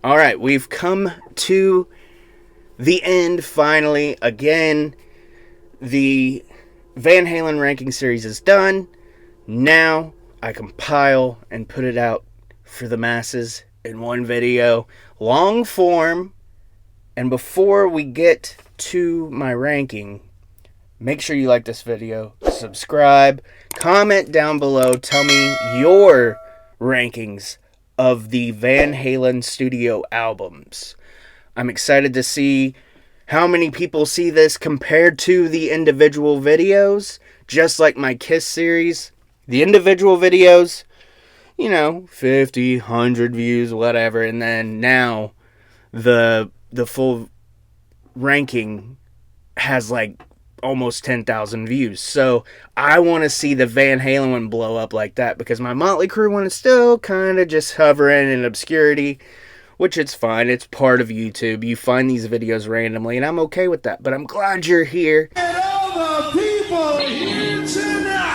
All right, we've come to the end finally. Again, the Van Halen ranking series is done. Now I compile and put it out for the masses in one video, long form. And before we get to my ranking, make sure you like this video, subscribe, comment down below, tell me your rankings of the Van Halen studio albums. I'm excited to see how many people see this compared to the individual videos. Just like my Kiss series, the individual videos, 50, 100 views, whatever. And then now the full ranking has like almost 10,000 views. So I want to see the Van Halen one blow up like that, because my Motley Crue one is still kind of just hovering in obscurity, which it's fine. It's part of YouTube. You find these videos randomly, and I'm okay with that. But I'm glad you're here. And all the people here tonight.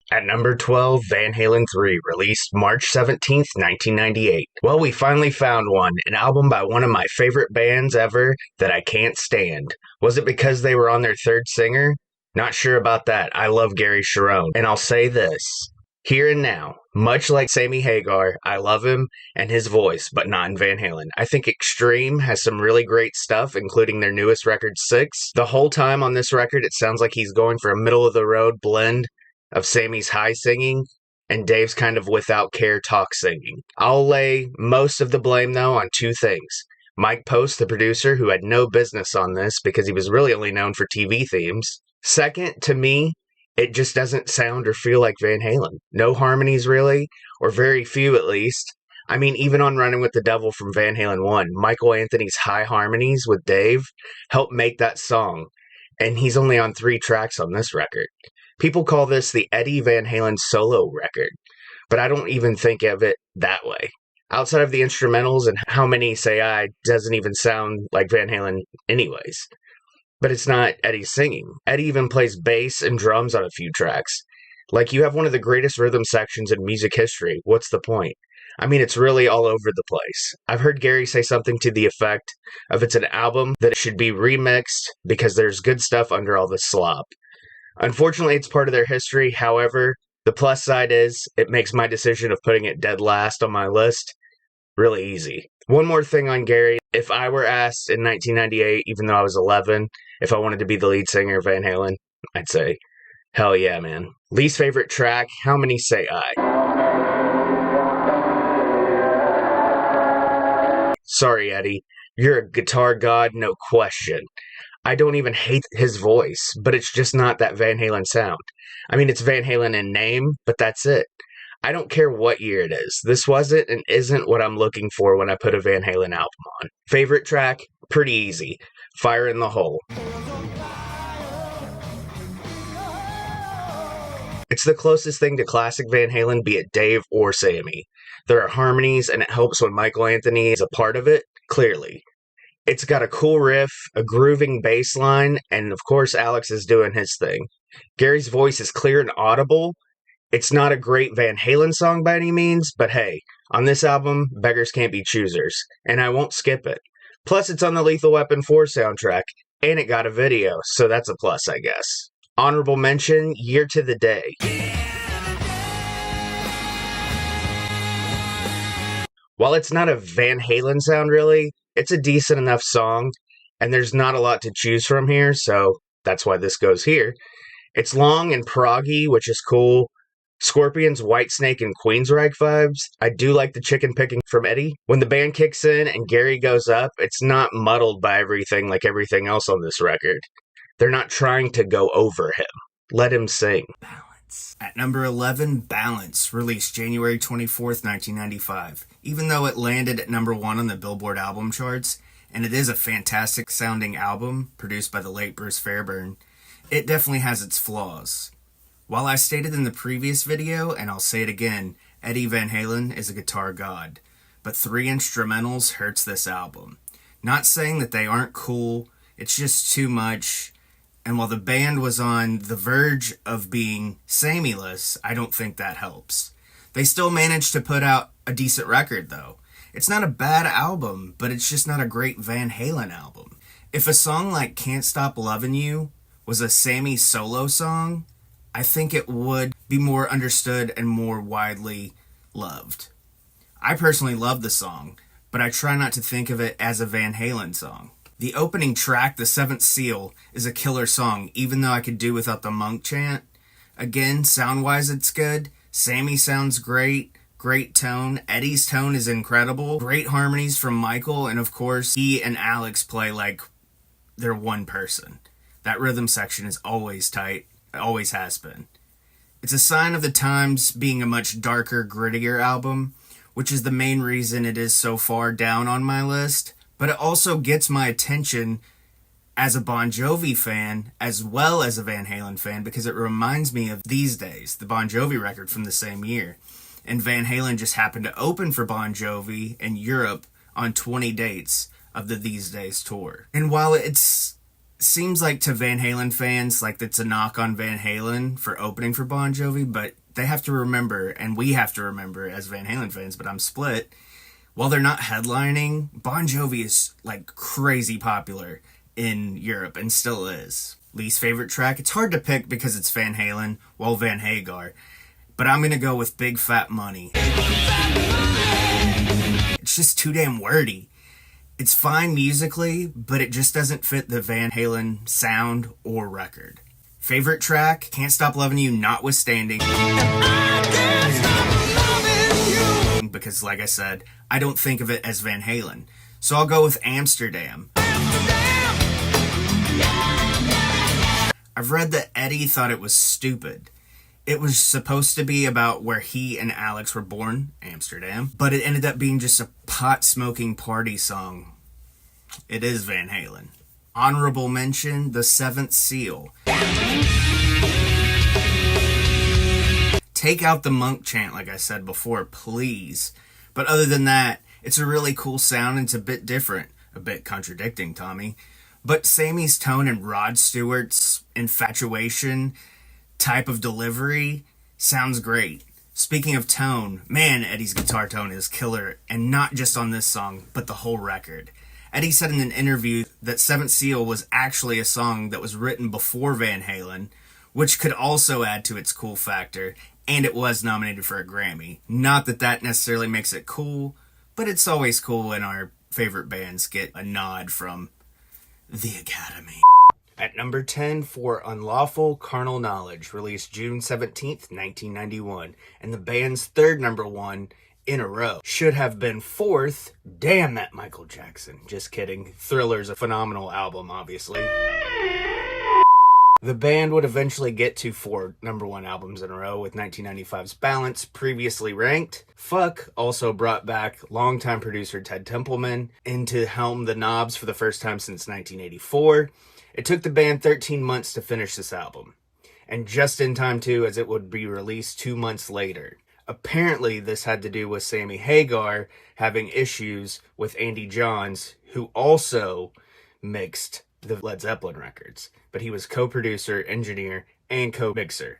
At number 12, Van Halen 3, released March 17th, 1998. Well, we finally found one, an album by one of my favorite bands ever that I can't stand. Was it because they were on their third singer? Not sure about that. I love Gary Cherone. And I'll say this, here and now, much like Sammy Hagar, I love him and his voice, but not in Van Halen. I think Extreme has some really great stuff, including their newest record, 6. The whole time on this record, it sounds like he's going for a middle-of-the-road blend of Sammy's high singing and Dave's kind of without care talk singing. I'll lay most of the blame, though, on two things. Mike Post, the producer, who had no business on this because he was really only known for TV themes. Second, to me, it just doesn't sound or feel like Van Halen. No harmonies, really, or very few at least. I mean, even on Running with the Devil from Van Halen 1, Michael Anthony's high harmonies with Dave helped make that song, and he's only on 3 tracks on this record. People call this the Eddie Van Halen solo record, but I don't even think of it that way. Outside of the instrumentals and How Many Say I doesn't even sound like Van Halen anyways. But it's not Eddie singing. Eddie even plays bass and drums on a few tracks. Like, you have one of the greatest rhythm sections in music history. What's the point? I mean, it's really all over the place. I've heard Gary say something to the effect of it's an album that should be remixed because there's good stuff under all the slop. Unfortunately, it's part of their history. However, the plus side is it makes my decision of putting it dead last on my list really easy. One more thing on Gary. If I were asked in 1998, even though I was 11, if I wanted to be the lead singer of Van Halen, I'd say, hell yeah, man. Least favorite track, How Many Say I? Sorry, Eddie. You're a guitar god, no question. I don't even hate his voice, but it's just not that Van Halen sound. I mean, it's Van Halen in name, but that's it. I don't care what year it is. This wasn't and isn't what I'm looking for when I put a Van Halen album on. Favorite track? Pretty easy. Fire in the Hole. It's the closest thing to classic Van Halen, be it Dave or Sammy. There are harmonies, and it helps when Michael Anthony is a part of it, clearly. It's got a cool riff, a grooving bass line, and of course Alex is doing his thing. Gary's voice is clear and audible. It's not a great Van Halen song by any means, but hey, on this album, beggars can't be choosers, and I won't skip it. Plus, it's on the Lethal Weapon 4 soundtrack, and it got a video, so that's a plus, I guess. Honorable mention, Year to the Day. While it's not a Van Halen sound really, it's a decent enough song, and there's not a lot to choose from here, so that's why this goes here. It's long and proggy, which is cool. Scorpions, Whitesnake, and Queensryche vibes. I do like the chicken picking from Eddie. When the band kicks in and Gary goes up, it's not muddled by everything like everything else on this record. They're not trying to go over him. Let him sing. Balance. At number 11, Balance, released January 24th, 1995. Even though it landed at number 1 on the Billboard album charts, and it is a fantastic sounding album produced by the late Bruce Fairbairn, it definitely has its flaws. While I stated in the previous video, and I'll say it again, Eddie Van Halen is a guitar god, but 3 instrumentals hurts this album. Not saying that they aren't cool, it's just too much, And while the band was on the verge of being Sammy-less, I don't think that helps. They still managed to put out a decent record, though. It's not a bad album, but it's just not a great Van Halen album. If a song like Can't Stop Lovin' You was a Sammy solo song, I think it would be more understood and more widely loved. I personally love the song, but I try not to think of it as a Van Halen song. The opening track, The Seventh Seal, is a killer song, even though I could do without the monk chant. Again, sound-wise it's good. Sammy sounds great. Great tone. Eddie's tone is incredible. Great harmonies from Michael, and of course, he and Alex play like they're one person. That rhythm section is always tight. It always has been. It's a sign of the times being a much darker, grittier album, which is the main reason it is so far down on my list. But it also gets my attention as a Bon Jovi fan, as well as a Van Halen fan, because it reminds me of These Days, the Bon Jovi record from the same year. And Van Halen just happened to open for Bon Jovi in Europe on 20 dates of the These Days tour. And while seems like to Van Halen fans, like it's a knock on Van Halen for opening for Bon Jovi, but they have to remember, and we have to remember as Van Halen fans, but I'm split. While they're not headlining, Bon Jovi is like crazy popular in Europe and still is. Least favorite track? It's hard to pick because it's Van Halen, well, Van Hagar. But I'm going to go with Big Fat Money. It's just too damn wordy. It's fine musically, but it just doesn't fit the Van Halen sound or record. Favorite track? Can't Stop Loving You, notwithstanding. Because, like I said, I don't think of it as Van Halen. So I'll go with Amsterdam. I've read that Eddie thought it was stupid. It was supposed to be about where he and Alex were born, Amsterdam, but it ended up being just a pot-smoking party song. It is Van Halen. Honorable mention, The Seventh Seal. Take out the monk chant, like I said before, please. But other than that, it's a really cool sound and it's a bit different. A bit contradicting, Tommy. But Sammy's tone and Rod Stewart's infatuation type of delivery sounds great. Speaking of tone, man, Eddie's guitar tone is killer, and not just on this song, but the whole record. Eddie said in an interview that Seventh Seal was actually a song that was written before Van Halen, which could also add to its cool factor, and it was nominated for a Grammy. Not that that necessarily makes it cool, but it's always cool when our favorite bands get a nod from the Academy. At number 10 for Unlawful Carnal Knowledge, released June 17th, 1991, and the band's third number one in a row. Should have been fourth. Damn that Michael Jackson. Just kidding. Thriller's a phenomenal album, obviously. The band would eventually get to 4 number one albums in a row, with 1995's Balance previously ranked. Fuck also brought back longtime producer Ted Templeman into helm the knobs for the first time since 1984. It took the band 13 months to finish this album, and just in time too, as it would be released 2 months later. Apparently this had to do with Sammy Hagar having issues with Andy Johns, who also mixed the Led Zeppelin records, but he was co-producer, engineer, and co-mixer.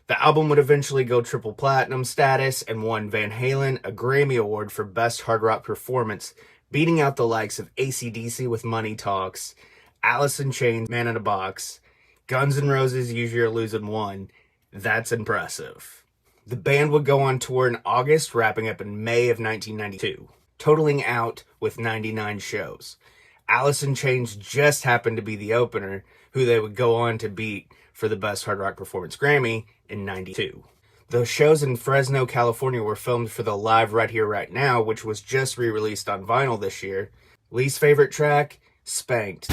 The album would eventually go triple platinum status and won Van Halen a Grammy Award for Best Hard Rock Performance, beating out the likes of AC/DC with Money Talks, Alice in Chains, Man in a Box, Guns N' Roses, Use Your Illusion 1. That's impressive. The band would go on tour in August, wrapping up in May of 1992, totaling out with 99 shows. Alice in Chains just happened to be the opener, who they would go on to beat for the Best Hard Rock Performance Grammy in 92. Those shows in Fresno, California were filmed for the Live Right Here Right Now, which was just re-released on vinyl this year. Least favorite track? Spanked.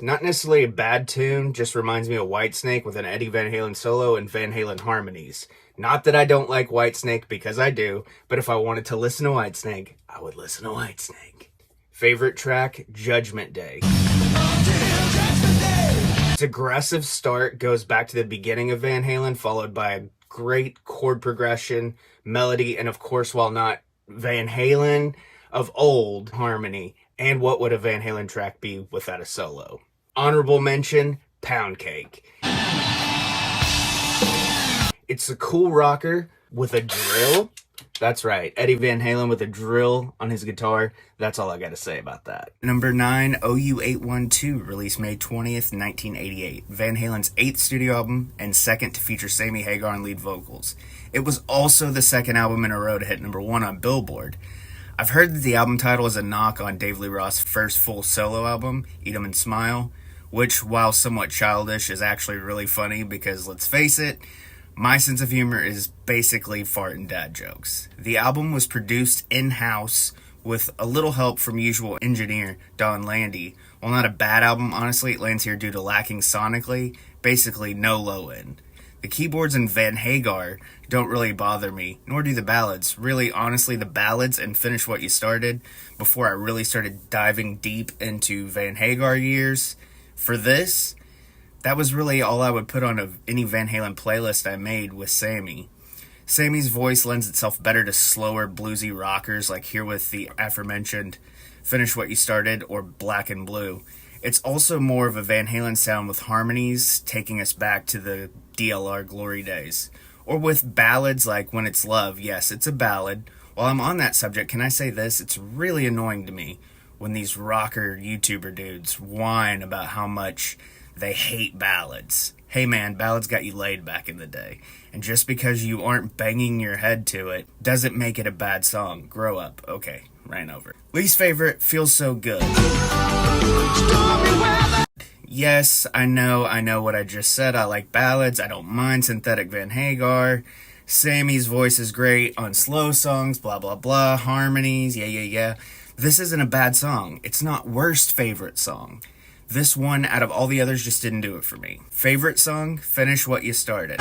Not necessarily a bad tune, just reminds me of Whitesnake with an Eddie Van Halen solo and Van Halen harmonies. Not that I don't like Whitesnake, because I do, but if I wanted to listen to Whitesnake, I would listen to Whitesnake. Favorite track? Judgment Day. Its aggressive start goes back to the beginning of Van Halen, followed by a great chord progression, melody, and of course, while not Van Halen of old, harmony. And what would a Van Halen track be without a solo? Honorable mention, Pound Cake. It's a cool rocker with a drill. That's right, Eddie Van Halen with a drill on his guitar. That's all I gotta say about that. Number 9, OU812, released May 20th, 1988. Van Halen's 8th studio album and second to feature Sammy Hagar on lead vocals. It was also the second album in a row to hit number 1 on Billboard. I've heard that the album title is a knock on Dave Lee Roth's first full solo album, Eat 'Em and Smile, which, while somewhat childish, is actually really funny because, let's face it, my sense of humor is basically fart and dad jokes. The album was produced in-house with a little help from usual engineer Don Landy. While not a bad album, honestly, it lands here due to lacking sonically, basically no low end. The keyboards in Van Hagar don't really bother me, nor do the ballads. Really, honestly, the ballads and Finish What You Started, before I really started diving deep into Van Hagar years. For this, that was really all I would put on any Van Halen playlist I made with Sammy. Sammy's voice lends itself better to slower bluesy rockers like here with the aforementioned Finish What You Started or Black and Blue. It's also more of a Van Halen sound with harmonies taking us back to the DLR glory days. Or with ballads like When It's Love. Yes, it's a ballad. While I'm on that subject, can I say this? It's really annoying to me when these rocker YouTuber dudes whine about how much they hate ballads. Hey man, ballads got you laid back in the day. And just because you aren't banging your head to it doesn't make it a bad song. Grow up. Okay, ran over. Least favorite, Feels So Good. Yes, I know what I just said. I like ballads. I don't mind synthetic Van Hagar. Sammy's voice is great on slow songs, blah blah blah, harmonies, yeah. This isn't a bad song. It's not worst favorite song. This one, out of all the others, just didn't do it for me. Favorite song, Finish What You Started.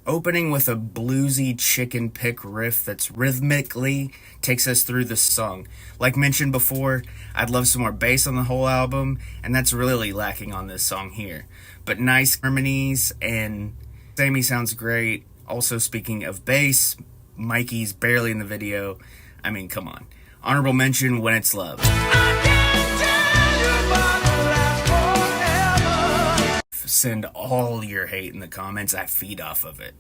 Opening with a bluesy chicken pick riff that's rhythmically takes us through the song. Like mentioned before, I'd love some more bass on the whole album, and that's really lacking on this song here. But nice harmonies, and Sammy sounds great. Also, speaking of bass, Mikey's barely in the video. I mean, come on. Honorable mention, When It's Love. Send all your hate in the comments. I feed off of it.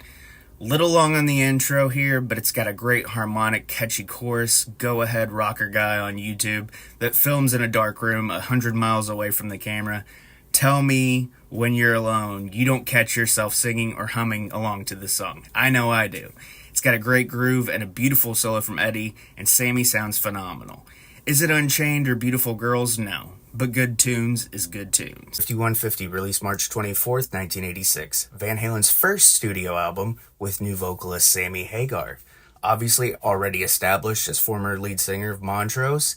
Little long on the intro here, but it's got a great harmonic, catchy chorus. Go ahead, rocker guy on YouTube that films in a dark room 100 miles away from the camera. Tell me when you're alone, you don't catch yourself singing or humming along to this song. I know I do. It's got a great groove and a beautiful solo from Eddie, and Sammy sounds phenomenal. Is it Unchained or Beautiful Girls? No. But good tunes is good tunes. 5150, released March 24th, 1986. Van Halen's first studio album with new vocalist Sammy Hagar. Obviously already established as former lead singer of Montrose,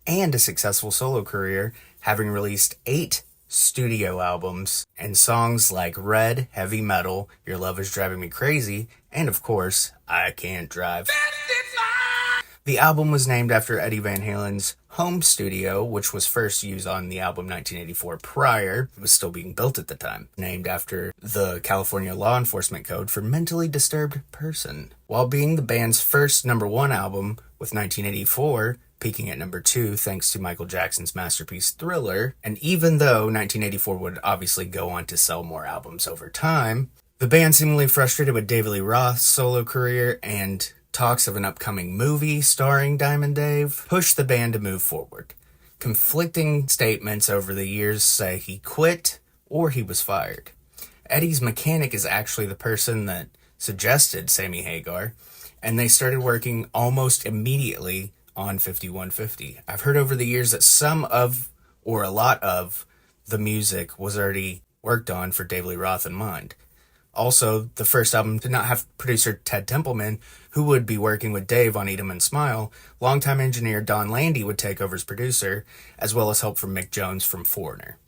and a successful solo career, having released 8 studio albums and songs like Red, Heavy Metal, Your Love Is Driving Me Crazy, and of course, I Can't Drive. The album was named after Eddie Van Halen's home studio, which was first used on the album 1984 prior. It was still being built at the time. Named after the California law enforcement code for mentally disturbed person. While being the band's first #1 album, with 1984 peaking at #2 thanks to Michael Jackson's masterpiece Thriller, and even though 1984 would obviously go on to sell more albums over time, the band, seemingly frustrated with David Lee Roth's solo career and talks of an upcoming movie starring Diamond Dave, pushed the band to move forward. Conflicting statements over the years say he quit or he was fired. Eddie's mechanic is actually the person that suggested Sammy Hagar, and they started working almost immediately on 5150. I've heard over the years that some of, or a lot of, the music was already worked on for David Lee Roth in mind. Also, the first album did not have producer Ted Templeman, who would be working with Dave on Eat 'Em and Smile. Longtime engineer Don Landy would take over as producer, as well as help from Mick Jones from Foreigner.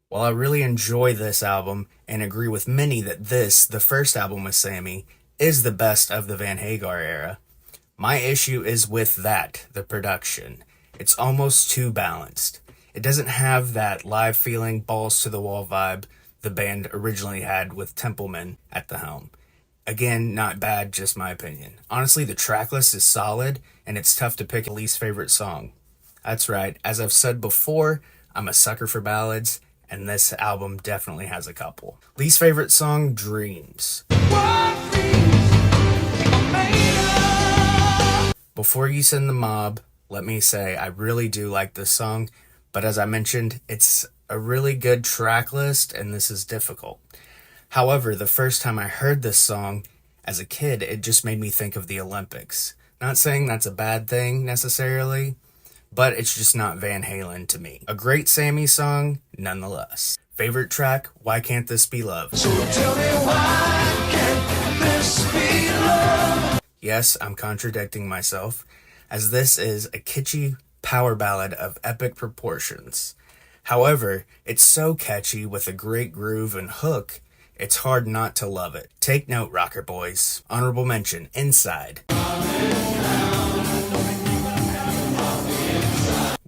While I really enjoy this album, and agree with many that this, the first album with Sammy, is the best of the Van Hagar era, my issue is with that, the production. It's almost too balanced. It doesn't have that live feeling, balls to the wall vibe the band originally had with Templeman at the helm. Again, not bad, just my opinion. Honestly, the tracklist is solid, and it's tough to pick a least favorite song. That's right, as I've said before, I'm a sucker for ballads, and this album definitely has a couple. Least favorite song, Dreams. Before you send the mob, let me say I really do like this song, but as I mentioned, it's a really good track list, and this is difficult. However, the first time I heard this song as a kid, it just made me think of the Olympics. Not saying that's a bad thing necessarily, but it's just not Van Halen to me. A great Sammy song, nonetheless. Favorite track, Why Can't This Be Love? So tell me why can't this be love? Yes, I'm contradicting myself, as this is a kitschy power ballad of epic proportions. However, it's so catchy with a great groove and hook, it's hard not to love it. Take note, rocker boys. Honorable mention, Inside.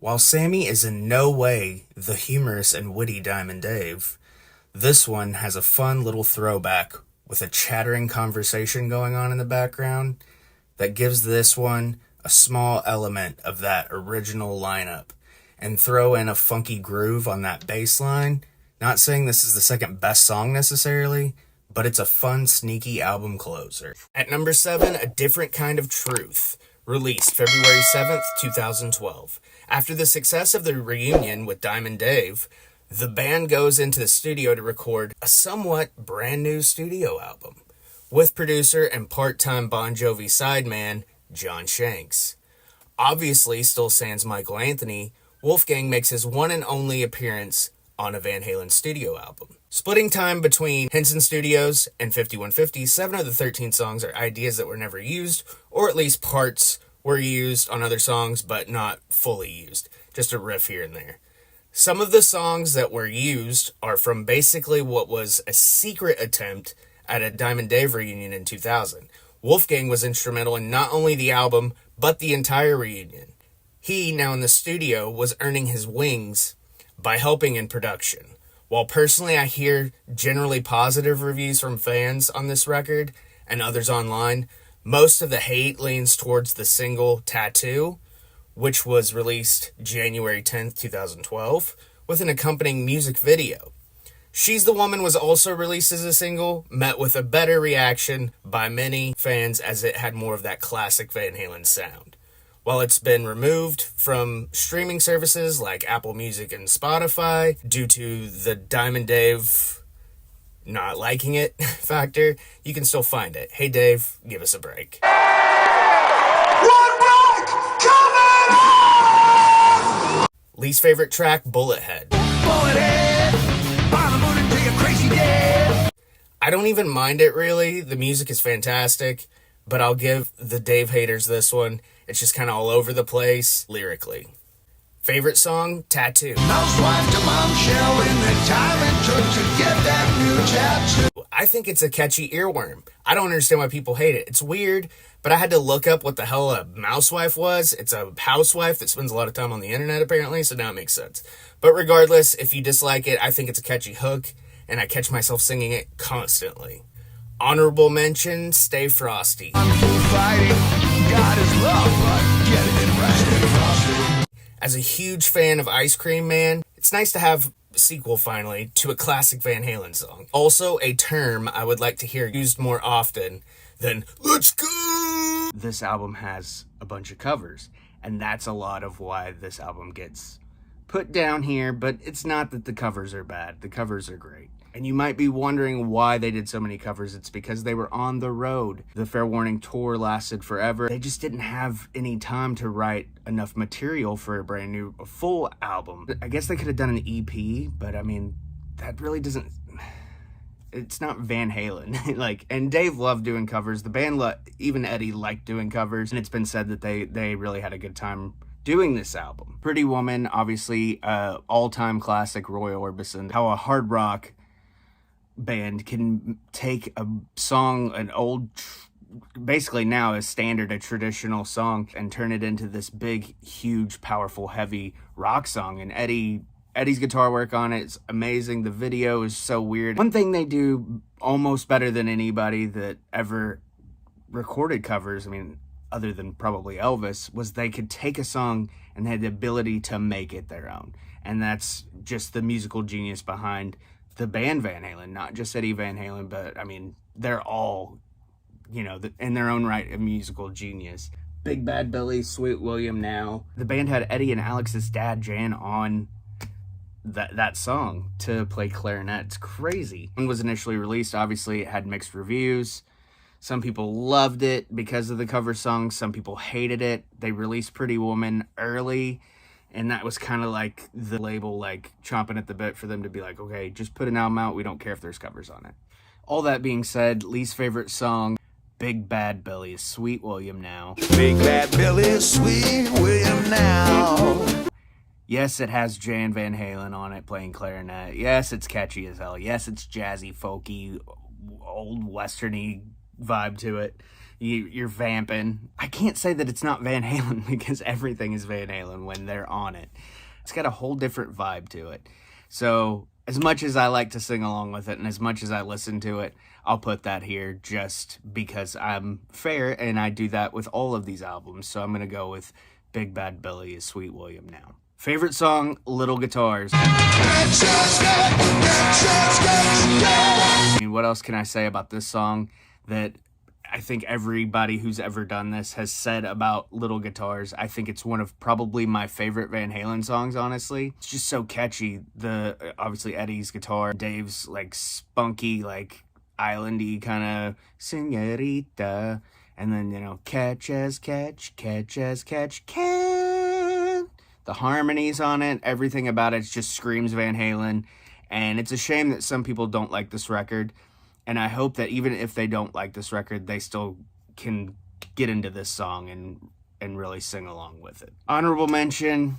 While Sammy is in no way the humorous and witty Diamond Dave, this one has a fun little throwback with a chattering conversation going on in the background that gives this one a small element of that original lineup, and throw in a funky groove on that bass line. Not saying this is the second best song necessarily, but it's a fun, sneaky album closer. At number 7, A Different Kind of Truth, released February 7th, 2012. After the success of the reunion with Diamond Dave, the band goes into the studio to record a somewhat brand new studio album with producer and part-time Bon Jovi sideman John Shanks. Obviously, still sans Michael Anthony, Wolfgang makes his one and only appearance on a Van Halen studio album. Splitting time between Henson Studios and 5150, 7 of the 13 songs are ideas that were never used, or at least parts were used on other songs, but not fully used. Just a riff here and there. Some of the songs that were used are from basically what was a secret attempt at a Diamond Dave reunion in 2000. Wolfgang was instrumental in not only the album, but the entire reunion. He, now in the studio, was earning his wings by helping in production. While personally I hear generally positive reviews from fans on this record and others online, most of the hate leans towards the single Tattoo, which was released January 10th, 2012, with an accompanying music video. She's the Woman was also released as a single, met with a better reaction by many fans as it had more of that classic Van Halen sound. While it's been removed from streaming services like Apple Music and Spotify due to the Diamond Dave not liking it factor, you can still find it. Hey Dave, give us a break. One break coming up! Least favorite track, Bullet Head. Bullet head, I'm moving to your crazy dead. I don't even mind it really. The music is fantastic, but I'll give the Dave haters this one. It's just kind of all over the place lyrically. Favorite song, Tattoo. Housewife to bombshell in the time it took to get that new tattoo. I think it's a catchy earworm. I don't understand why people hate it. It's weird, but I had to look up what the hell a mousewife was. It's a housewife that spends a lot of time on the internet apparently, so now it makes sense. But regardless, if you dislike it, I think it's a catchy hook, and I catch myself singing it constantly. Honorable mention, Stay Frosty. I'm still fighting. God is love, but get it right. Stay frosty. As a huge fan of Ice Cream Man, it's nice to have a sequel finally to a classic Van Halen song. Also, a term I would like to hear used more often than "Let's go!" This album has a bunch of covers, and that's a lot of why this album gets put down here, but it's not that the covers are bad. The covers are great. And you might be wondering why they did so many covers. It's because they were on the road. The Fair Warning tour lasted forever. They just didn't have any time to write enough material for a brand new full album. I guess they could have done an EP, but I mean, that really doesn't... It's not Van Halen. And Dave loved doing covers. The band, even Eddie, liked doing covers. And it's been said that they really had a good time doing this album. Pretty Woman, obviously, all-time classic, Roy Orbison. How a hard rock band can take a song, an old, basically now a standard, a traditional song, and turn it into this big, huge, powerful, heavy rock song. And Eddie Eddie's guitar work on it is amazing. The video is so weird. One thing they do almost better than anybody that ever recorded covers, I mean, other than probably Elvis, was they could take a song and they had the ability to make it their own. And that's just the musical genius behind the band Van Halen, not just Eddie Van Halen, but I mean, they're all, you know, in their own right, a musical genius. Big Bad Billy, Sweet William Now. The band had Eddie and Alex's dad, Jan, on that song to play clarinet. It's crazy. When it was initially released, obviously it had mixed reviews. Some people loved it because of the cover song. Some people hated it. They released Pretty Woman early, and that was kind of like the label like chomping at the bit for them to be like, okay, just put an album out. We don't care if there's covers on it. All that being said, least favorite song, Big Bad Billy, Sweet William Now. Big Bad Billy, Sweet William Now. Yes, it has Jan Van Halen on it playing clarinet. Yes, it's catchy as hell. Yes, it's jazzy, folky, old westerny vibe to it. You're vamping. I can't say that it's not Van Halen because everything is Van Halen when they're on it. It's got a whole different vibe to it. So as much as I like to sing along with it and as much as I listen to it, I'll put that here just because I'm fair, and I do that with all of these albums. So I'm going to go with Big Bad Billy is Sweet William Now. Favorite song, Little Guitars. I mean, what else can I say about this song that I think everybody who's ever done this has said about Little Guitars? I think it's one of probably my favorite Van Halen songs, honestly. It's just so catchy. Obviously Eddie's guitar, Dave's like spunky, like islandy kind of señorita, and then, you know, catch as catch can. The harmonies on it, everything about it just screams Van Halen. And it's a shame that some people don't like this record. And I hope that even if they don't like this record, they still can get into this song and really sing along with it. Honorable mention.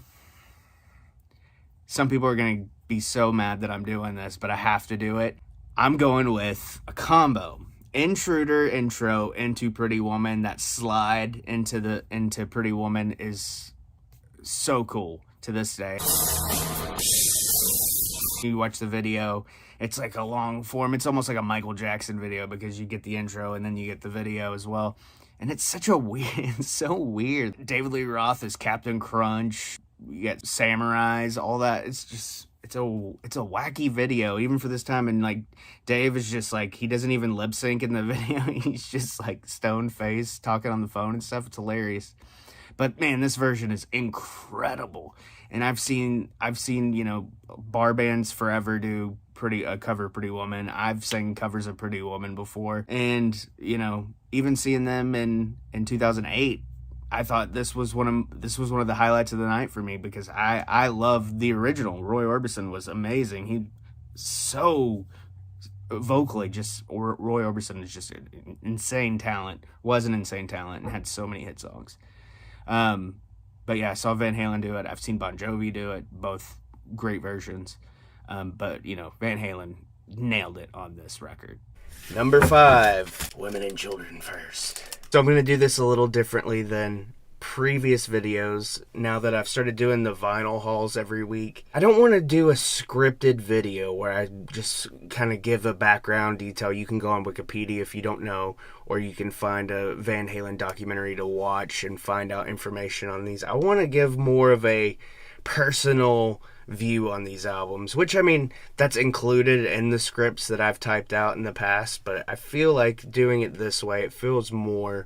Some people are going to be so mad that I'm doing this, but I have to do it. I'm going with a combo. Intruder intro into Pretty Woman. That slide into Pretty Woman is so cool to this day. You watch the video, it's like a long form. It's almost like a Michael Jackson video because you get the intro and then you get the video as well. And it's such a weird, it's so weird. David Lee Roth is Captain Crunch. You get samurais, all that. It's just, it's a wacky video, even for this time. And like, Dave is just like, he doesn't even lip sync in the video. He's just like stone faced talking on the phone and stuff. It's hilarious. But man, this version is incredible. And I've seen, you know, bar bands forever do cover Pretty Woman. I've sang covers of Pretty Woman before. And, you know, even seeing them in 2008, I thought this was one of the highlights of the night for me because I love the original. Roy Orbison was amazing. He so vocally Roy Orbison is just an insane talent. Was an insane talent and had so many hit songs. But yeah, I saw Van Halen do it. I've seen Bon Jovi do it. Both great versions. But, you know, Van Halen nailed it on this record. Number 5, Women and Children First. So I'm going to do this a little differently than previous videos now that I've started doing the vinyl hauls every week. I don't want to do a scripted video where I just kind of give a background detail. You can go on Wikipedia if you don't know, or you can find a Van Halen documentary to watch and find out information on these. I want to give more of a personal view on these albums, which, I mean, that's included in the scripts that I've typed out in the past, but I feel like doing it this way, it feels more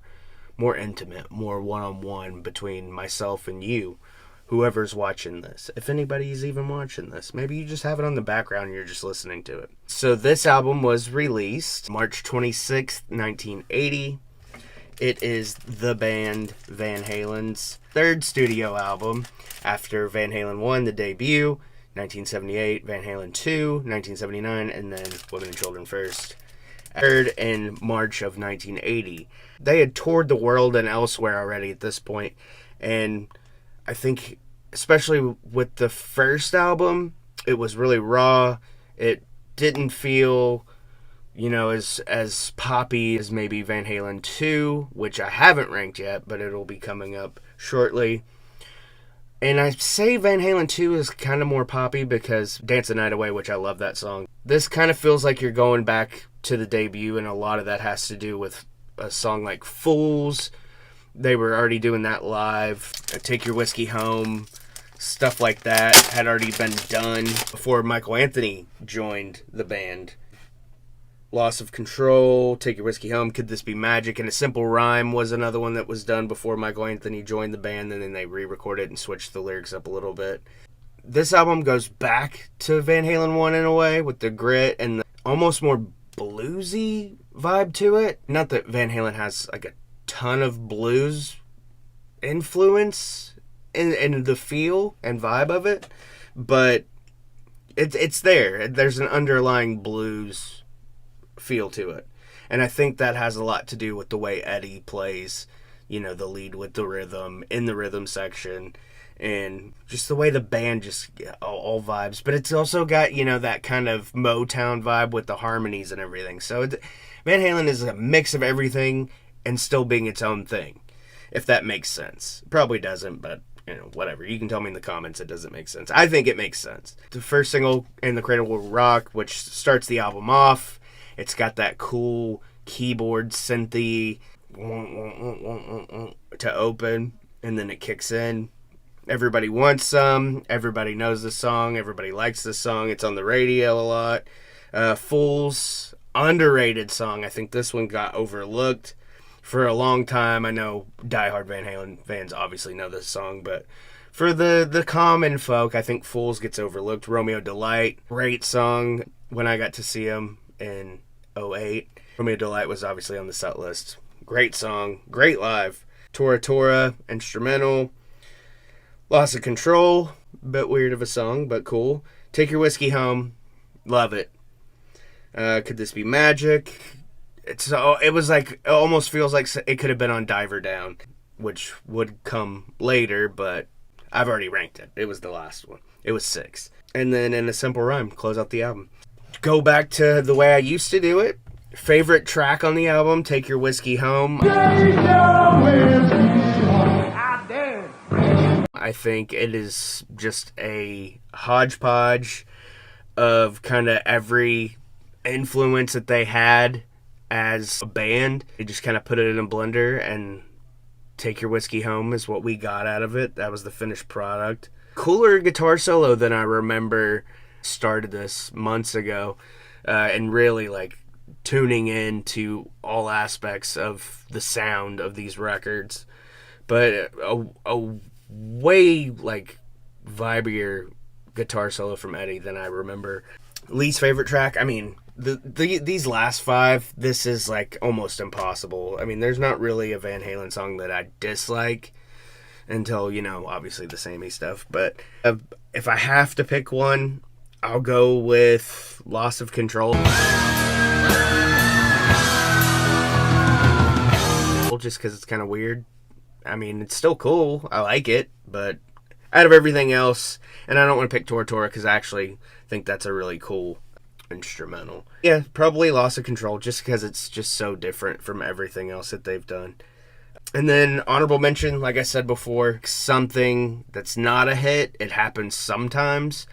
intimate, more one-on-one between myself and you, whoever's watching this. If anybody's even watching this, maybe you just have it on the background and you're just listening to it. So this album was released March 26th, 1980. It is the band Van Halen's third studio album after Van Halen 1, the debut, 1978, Van Halen 2, 1979, and then Women and Children First, aired in March of 1980. They had toured the world and elsewhere already at this point, and I think especially with the first album, it was really raw. It didn't feel, you know, as poppy as maybe Van Halen 2, which I haven't ranked yet, but it'll be coming up shortly. And I say Van Halen 2 is kind of more poppy because Dance the Night Away, which I love that song. This kind of feels like you're going back to the debut, and a lot of that has to do with a song like Fools. They were already doing that live. Take Your Whiskey Home, stuff like that had already been done before Michael Anthony joined the band. Loss of Control, Take Your Whiskey Home, Could This Be Magic, and A Simple Rhyme was another one that was done before Michael Anthony joined the band, and then they re-recorded and switched the lyrics up a little bit. This album goes back to Van Halen 1 in a way, with the grit and the almost more bluesy vibe to it. Not that Van Halen has like a ton of blues influence in the feel and vibe of it, but it's there. There's an underlying blues feel to it, and I think that has a lot to do with the way Eddie plays, the lead with the rhythm in the rhythm section, and just the way the band just all vibes. But it's also got that kind of Motown vibe with the harmonies and everything. So Van Halen is a mix of everything and still being its own thing, if that makes sense. Probably doesn't, but whatever. You can tell me in the comments it doesn't make sense. I think it makes sense. The first single, In the Cradle Will Rock, which starts the album off, it's got that cool keyboard synthy to open, and then it kicks in. Everybody wants some. Everybody knows the song. Everybody likes the song. It's on the radio a lot. Fools, underrated song. I think this one got overlooked for a long time. I know diehard Van Halen fans obviously know this song, but for the common folk, I think Fools gets overlooked. Romeo Delight, great song when I got to see him in 2008. Romeo Delight was obviously on the set list. Great song, great live. Tora Tora, instrumental. Loss of Control, bit weird of a song, but cool. Take Your Whiskey Home, love it. Could This Be Magic? It was like, it almost feels like it could have been on Diver Down, which would come later, but I've already ranked it. It was the last one. It was 6. And then In a Simple Rhyme, close out the album. Go back to the way I used to do it. Favorite track on the album, Take Your Whiskey Home. I think it is just a hodgepodge of kind of every influence that they had as a band. They just kind of put it in a blender, and Take Your Whiskey Home is what we got out of it. That was the finished product. Cooler guitar solo than I remember. Started this months ago, and really like tuning in to all aspects of the sound of these records, but a way like vibier guitar solo from Eddie than I remember. Least favorite track, I mean, these last 5, this is like almost impossible. I mean, there's not really a Van Halen song that I dislike until obviously the samey stuff, but if I have to pick one, I'll go with Loss of Control. Just because it's kind of weird. I mean, it's still cool. I like it. But out of everything else, and I don't want to pick Tora Tora because I actually think that's a really cool instrumental. Yeah, probably Loss of Control just because it's just so different from everything else that they've done. And then honorable mention, like I said before, something that's not a hit. It happens sometimes.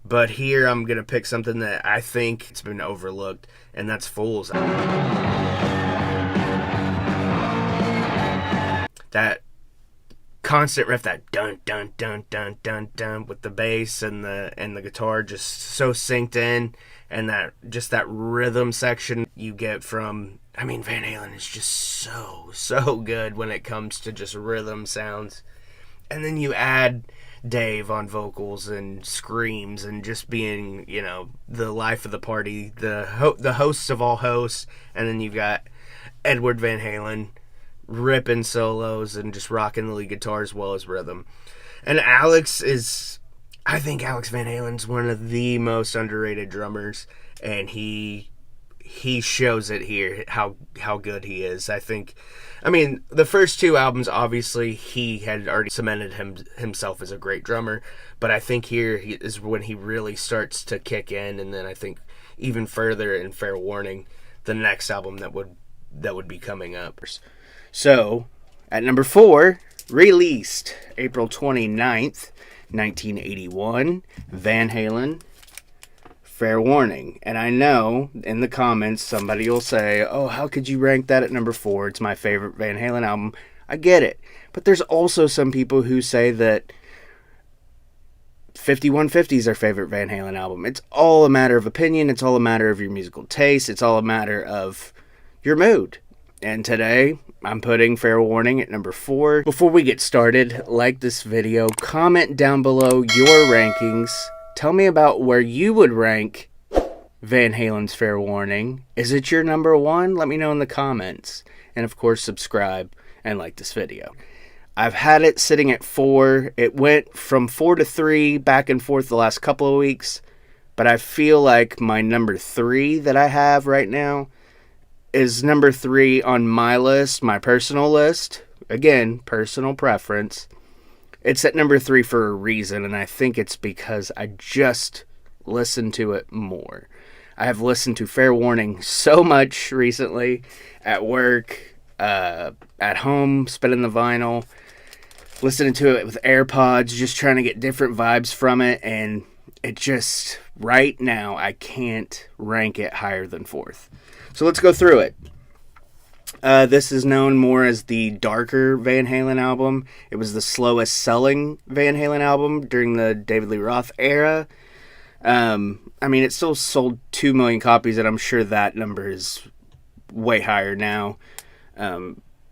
But here I'm going to pick something that I think it's been overlooked, and that's Fools. That constant riff, that dun dun dun dun dun dun with the bass and the guitar just so synced in, and that rhythm section you get from, I mean, Van Halen is just so good when it comes to just rhythm sounds. And then you add Dave on vocals and screams and just being, the life of the party, the hosts of all hosts, and then you've got Edward Van Halen ripping solos and just rocking the lead guitar as well as rhythm. And I think Alex Van Halen's one of the most underrated drummers, and he shows it here, how good he is. I mean, the first 2 albums, obviously, he had already cemented himself as a great drummer, but I think here is when he really starts to kick in, and then I think even further in Fair Warning, the next album that would be coming up. So, at number 4, Released April 29th, 1981. Van Halen, Fair Warning. And I know in the comments somebody will say, oh, how could you rank that at number 4? It's my favorite Van Halen album. I get it. But there's also some people who say that 5150 is their favorite Van Halen album. It's all a matter of opinion. It's all a matter of your musical taste. It's all a matter of your mood. And today, I'm putting Fair Warning at number 4. Before we get started, like this video, comment down below your rankings. Tell me about where you would rank Van Halen's Fair Warning. Is it your number 1? Let me know in the comments. And of course, subscribe and like this video. I've had it sitting at 4. It went from 4 to 3, back and forth the last couple of weeks. But I feel like my number 3 that I have right now is number 3 on my list, my personal list. Again, personal preference. It's at number 3 for a reason, and I think it's because I just listened to it more. I have listened to Fair Warning so much recently, at work, at home, spinning the vinyl, listening to it with AirPods, just trying to get different vibes from it, and it just, right now, I can't rank it higher than 4th. So let's go through it. This is known more as the darker Van Halen album. It was the slowest selling Van Halen album during the David Lee Roth era. I mean, it still sold 2 million copies, and I'm sure that number is way higher now.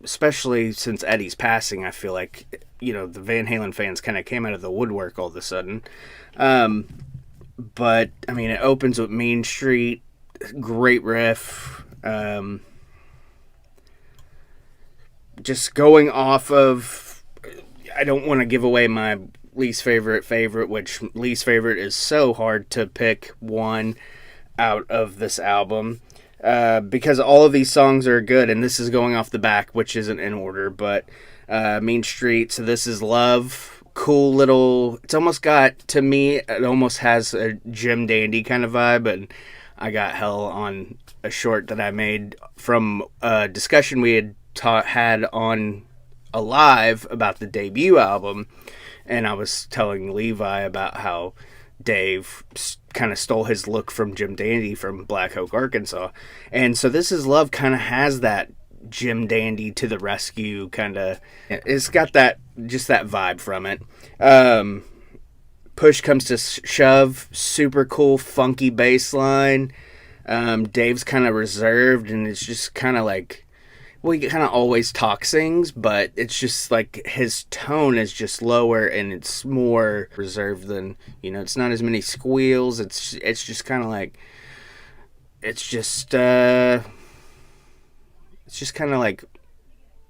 Especially since Eddie's passing, I feel like, you know, the Van Halen fans kind of came out of the woodwork all of a sudden. But, I mean, it opens with Mean Street. Great riff. Just going off of, I don't want to give away my least favorite, which least favorite is so hard to pick one out of this album, because all of these songs are good, and this is going off the back, which isn't in order, but Mean Street, So This Is Love, cool little, it's almost got, to me, it almost has a Jim Dandy kind of vibe, and I got hell on a short that I made from a discussion we had on a live about the debut album, and I was telling Levi about how Dave kind of stole his look from Jim Dandy from Black Oak, Arkansas, and So This Is Love kind of has that Jim Dandy to the rescue kind of, it's got that, just that vibe from it. Push Comes to Shove, super cool, funky bass line. Dave's kind of reserved, and it's just kind of like, well, he kind of always talk sings, but it's just like his tone is just lower, and it's more reserved than, you know, it's not as many squeals. It's just kind of like, it's just kind of like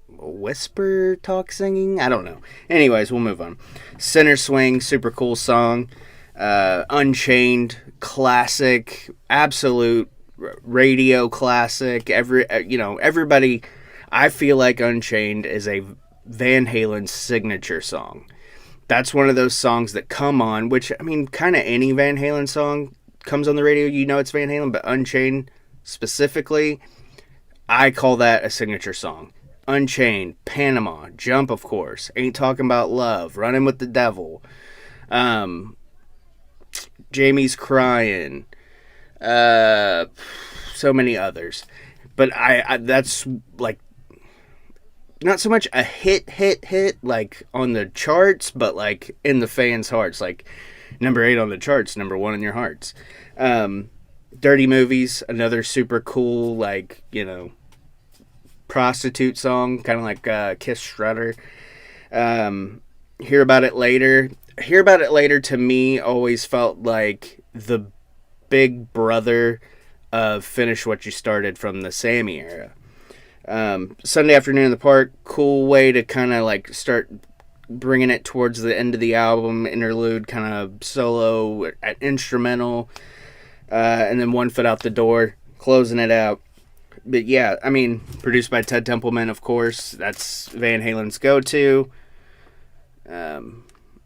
whisper talk singing. I don't know. Anyways, we'll move on. Center Swing, super cool song. Unchained, classic, absolute radio classic. Everybody, I feel like Unchained is a Van Halen signature song. That's one of those songs that come on, which, I mean, kind of any Van Halen song comes on the radio, you know it's Van Halen, but Unchained specifically, I call that a signature song. Unchained, Panama, Jump, of course, Ain't Talking About Love, Running with the Devil, Jamie's Crying, so many others. But I that's like not so much a hit like on the charts, but like in the fans' hearts, like number 8 on the charts, number 1 in your hearts. Dirty Movies, another super cool, like, you know, prostitute song, kind of like Kiss Strutter. Hear About It Later. Hear About It Later to me always felt like the big brother of Finish What You Started from the Sammy era. Sunday Afternoon in the Park, cool way to kind of like start bringing it towards the end of the album, interlude, kind of solo, instrumental, and then One Foot Out the Door, closing it out. But yeah, I mean, produced by Ted Templeman, of course. That's Van Halen's go-to.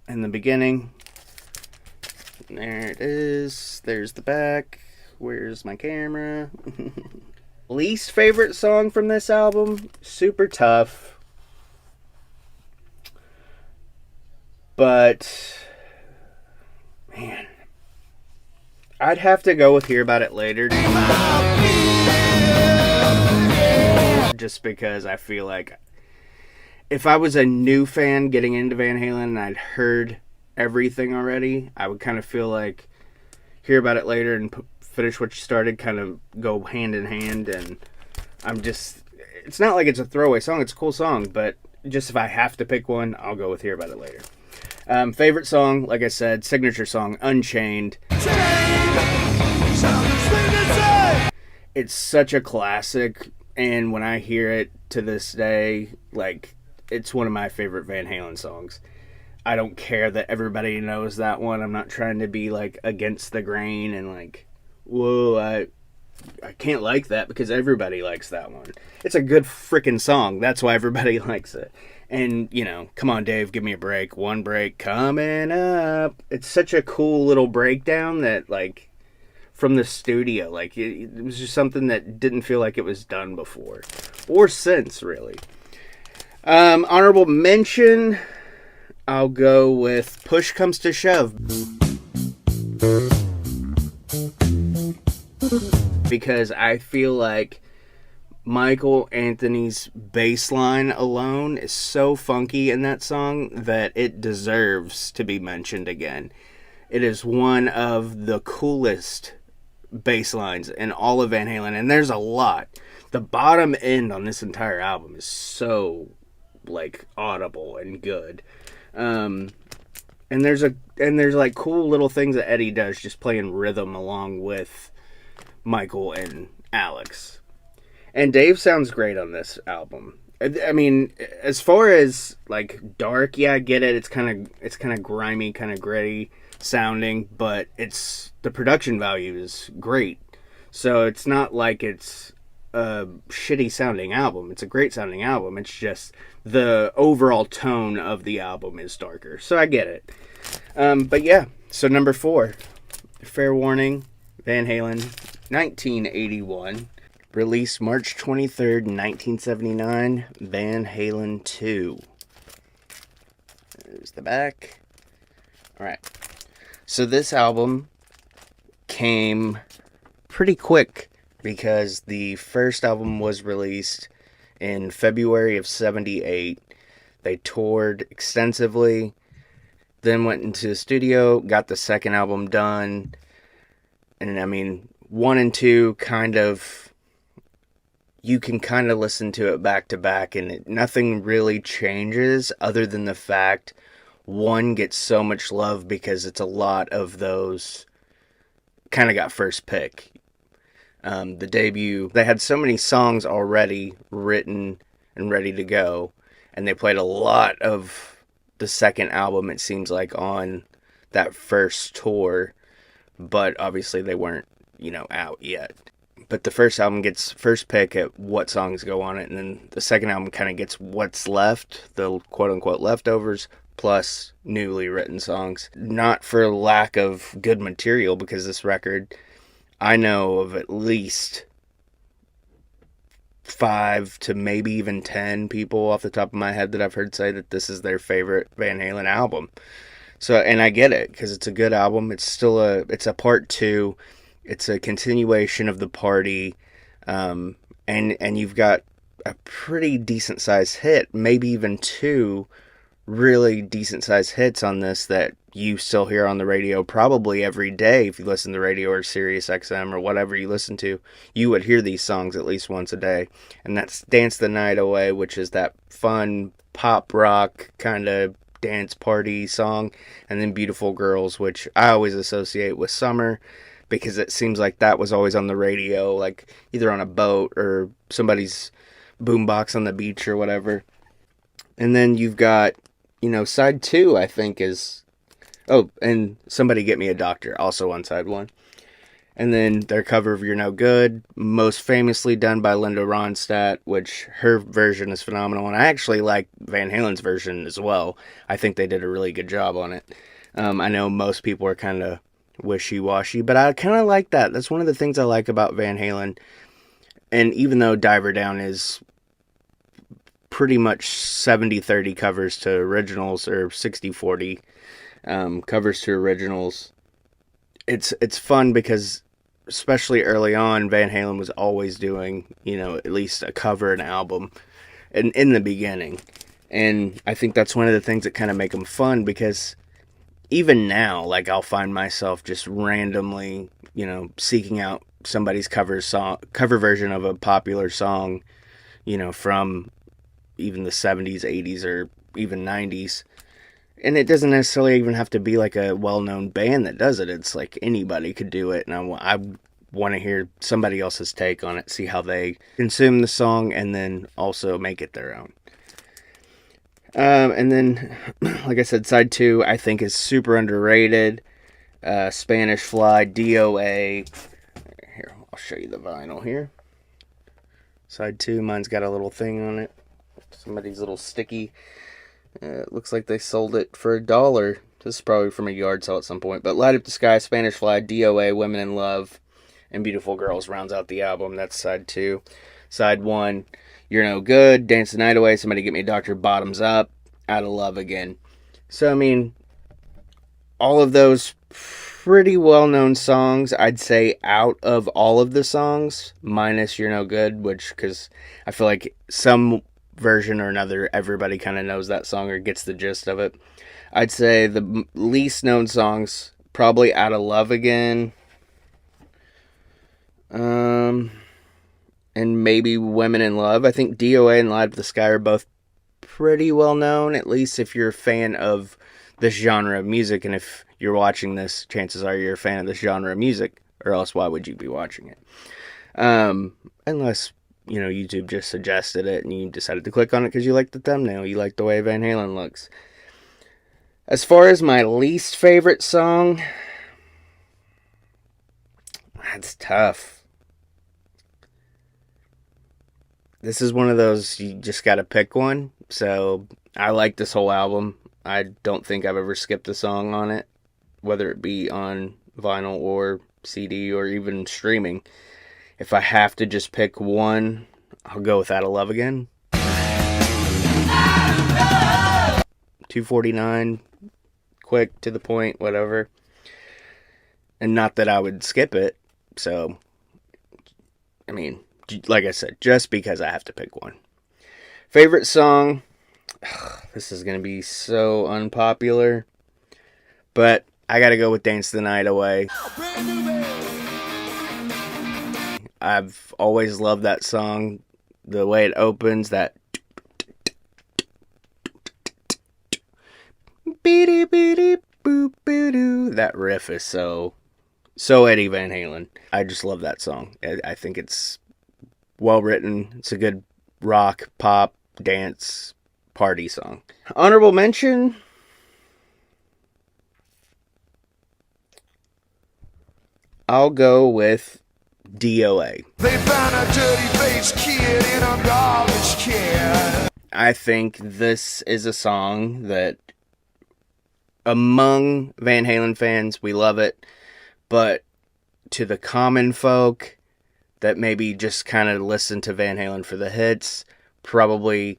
In the beginning. There it is. There's the back. Where's my camera? Least favorite song from this album? Super tough. But, man, I'd have to go with Hear About It Later. Just because I feel like if I was a new fan getting into Van Halen and I'd heard everything already, I would kind of feel like Hear About It Later and Finish What You Started kind of go hand in hand. And it's not like it's a throwaway song, it's a cool song, but just if I have to pick one, I'll go with Hear About It Later. Favorite song, like I said, signature song, Unchained. It's such a classic, and when I hear it to this day, like, it's one of my favorite Van Halen songs. I don't care that everybody knows that one. I'm not trying to be, like, against the grain and, like, whoa, I can't like that because everybody likes that one. It's a good freaking song. That's why everybody likes it. And, you know, come on, Dave, give me a break. One break coming up. It's such a cool little breakdown that, like, from the studio, like, it was just something that didn't feel like it was done before. Or since, really. Honorable mention, I'll go with Push Comes to Shove. Because I feel like Michael Anthony's bass line alone is so funky in that song that it deserves to be mentioned again. It is one of the coolest bass lines in all of Van Halen, and there's a lot. The bottom end on this entire album is so, like, audible and good. And there's like cool little things that Eddie does, just playing rhythm along with Michael and Alex. And Dave sounds great on this album. I mean, as far as, like, dark, yeah, I get it. It's kind of grimy, kind of gritty sounding, but the production value is great. So it's not like it's a shitty sounding album. It's a great sounding album. It's just the overall tone of the album is darker. So I get it. But yeah, so number 4, Fair Warning, Van Halen, 1981. Released March 23rd, 1979, Van Halen 2. There's the back. Alright. So this album came pretty quick because the first album was released in February of 78. They toured extensively, then went into the studio, got the second album done. And I mean, 1 and 2 kind of, you can kind of listen to it back to back and nothing really changes other than the fact 1 gets so much love because it's a lot of those kind of got first pick. The debut, they had so many songs already written and ready to go, and they played a lot of the second album, it seems like, on that first tour, but obviously they weren't, out yet. But the first album gets first pick at what songs go on it, and then the second album kind of gets what's left, the quote-unquote leftovers, plus newly written songs. Not for lack of good material, because this record, I know of at least 5 to maybe even 10 people off the top of my head that I've heard say that this is their favorite Van Halen album. So, and I get it, because it's a good album. It's still it's a part 2. It's a continuation of the party, and you've got a pretty decent sized hit, maybe even 2 really decent sized hits on this that you still hear on the radio probably every day. If you listen to the radio or Sirius XM or whatever you listen to, you would hear these songs at least once a day. And that's Dance the Night Away, which is that fun pop rock kind of dance party song, and then Beautiful Girls, which I always associate with summer, because it seems like that was always on the radio, like either on a boat or somebody's boombox on the beach or whatever. And then you've got, side 2, I think is, and Somebody Get Me a Doctor, also on side 1. And then their cover of You're No Good, most famously done by Linda Ronstadt, which her version is phenomenal. And I actually like Van Halen's version as well. I think they did a really good job on it. I know most people are kind of wishy-washy, but I kind of like that. That's one of the things I like about Van Halen. And even though Diver Down is pretty much 70-30 covers to originals, or 60-40 covers to originals. It's fun because, especially early on, Van Halen was always doing, at least a cover and album in the beginning. And I think that's one of the things that kind of make them fun, because even now, like, I'll find myself just randomly, seeking out somebody's cover version of a popular song, from even the 70s, 80s, or even 90s. And it doesn't necessarily even have to be like a well-known band that does it. It's like anybody could do it. And I want to hear somebody else's take on it, see how they consume the song, and then also make it their own. And then, like I said, side 2 I think is super underrated. Spanish Fly, DOA. Here, I'll show you the vinyl here. Side 2, mine's got a little thing on it. Somebody's little sticky. It looks like they sold it for $1. This is probably from a yard sale at some point. But Light Up the Sky, Spanish Fly, DOA, Women in Love, and Beautiful Girls rounds out the album. That's side 2. Side 1, You're No Good, Dance the Night Away, Somebody Get Me a Doctor, Bottoms Up, Out of Love Again. So, I mean, all of those pretty well-known songs. I'd say out of all of the songs, minus You're No Good, because I feel like some version or another, everybody kind of knows that song or gets the gist of it. I'd say the least known songs, probably Out of Love Again, and maybe Women in Love. I think DOA and Light Up the Sky are both pretty well known, at least if you're a fan of this genre of music. And if you're watching this, chances are you're a fan of this genre of music, or else why would you be watching it? Unless, YouTube just suggested it and you decided to click on it because you like the thumbnail, you like the way Van Halen looks. As far as my least favorite song, that's tough. This is one of those, you just gotta pick one. So, I like this whole album. I don't think I've ever skipped a song on it, whether it be on vinyl or CD or even streaming. If I have to just pick one, I'll go with Out of Love Again. 2:49, quick, to the point, whatever. And not that I would skip it. So, I mean, like I said, just because I have to pick one. Favorite song, this is going to be so unpopular, but I got to go with Dance the Night Away. I've always loved that song, the way it opens, that that riff is so Eddie Van Halen. I just love that song. I think it's well written. It's a good rock, pop, dance, party song. Honorable mention, I'll go with DOA. They found a dirty-faced kid in a garbage can. I think this is a song that among Van Halen fans, we love it, but to the common folk that maybe just kind of listen to Van Halen for the hits, probably,